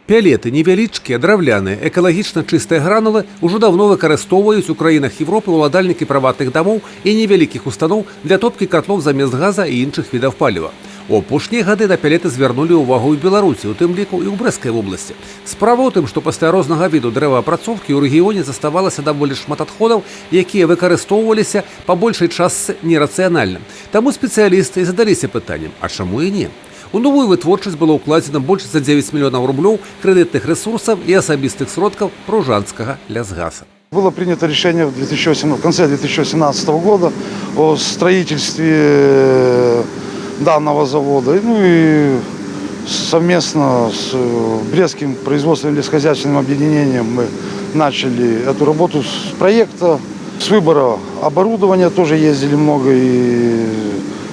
Пелеты невялічкія, драўляныя, экалагічна чыстыя гранулы ўжо давно выкарыстоўваюць у краінах Европы ўладальнікі прыватных дамоў і невялікіх устаноў для топкі котлов замест газа і іншых відаў паліва. У апошнія гады на пелеты звярнулі ўвагу і ў Беларусі, у тым ліку і ў Брэсцкай вобласці. Справа ў тым, што пасля рознага віду дрэваапрацоўкі ў рэгіёне заставалася даволі шмат адходаў, якія выкарыстоўваліся па большай частцы нерацыянальна. Таму спецыялісты і задаліся пытаннем: а чаму і не? У новую вытворчасць было ўкладзена больш за 9 мільёнаў рублёў крэдытных ресурсов и особистых сродков Пружанского Лясгаса. Было принято решение в конце 2018 года о строительстве данного завода. И совместно с Брестским производственным лесхозяйственным объединением мы начали эту работу с проекта, с выбора оборудования. Тоже ездили много и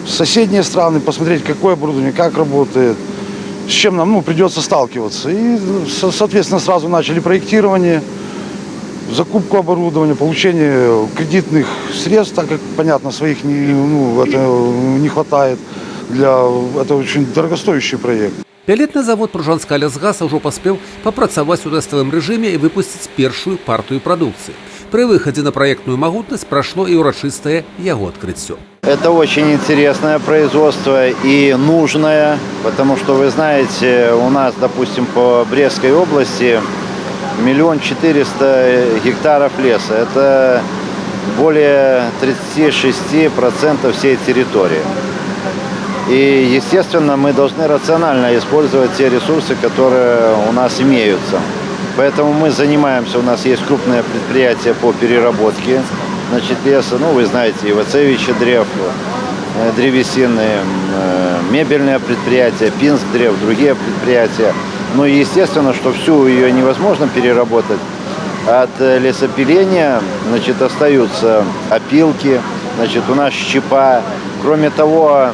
в соседние страны, посмотреть, какое оборудование, как работает, с чем нам придется сталкиваться. И, соответственно, сразу начали проектирование, закупку оборудования, получение кредитных средств, так как, понятно, своих не хватает. Это очень дорогостоящий проект. Пелетны завод Пружанскага Лясгаса ўжо паспеў папрацаваць у тэставым рэжыме і выпусціць першую партыю прадукцыі. При выходе на проектную могутность прошло и урочистое его открытие. Это очень интересное производство и нужное, потому что, вы знаете, у нас, допустим, по Брестской области 1 400 000 гектаров леса. Это более 36% всей территории. И, естественно, мы должны рационально использовать те ресурсы, которые у нас имеются. Поэтому мы занимаемся, у нас есть крупное предприятие по переработке леса. Вы знаете, Ивацевича древ, древесины, мебельное предприятие, Пинск древ, другие предприятия. Но естественно, что всю ее невозможно переработать. От лесопиления остаются опилки, у нас щепа. Кроме того,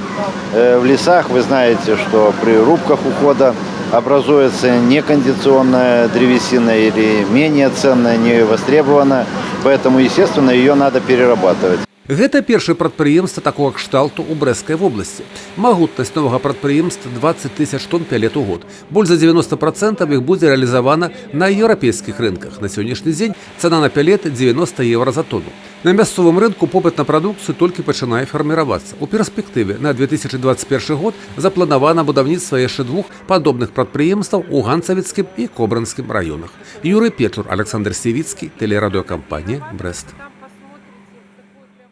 в лесах вы знаете, что при рубках ухода образуется некондиционная древесина или менее ценная, не востребованная, поэтому, естественно, ее надо перерабатывать. Гэта першае прадпрыемства такого кшталту ў Брэсцкай вобласці. Магутнасць новага прадпрыемства 20 000 тонн пелет у год. Больш за 90% іх будзе рэалізавана на еўрапейскіх рынках. На сённяшні дзень цана на пелеты 90 евро за тонну. На мясцовым рынку попыт на прадукцыю толькі пачынае фарміравацца. У перспектыве на 2021 год запланавана будаўніцтва яшчэ 2 падобных прадпрыемстваў у Ганцавіцкім і Кобранскім раёнах. Юрый Печур, Александр Севіцкі, тэлерадыёкампанія Брэст.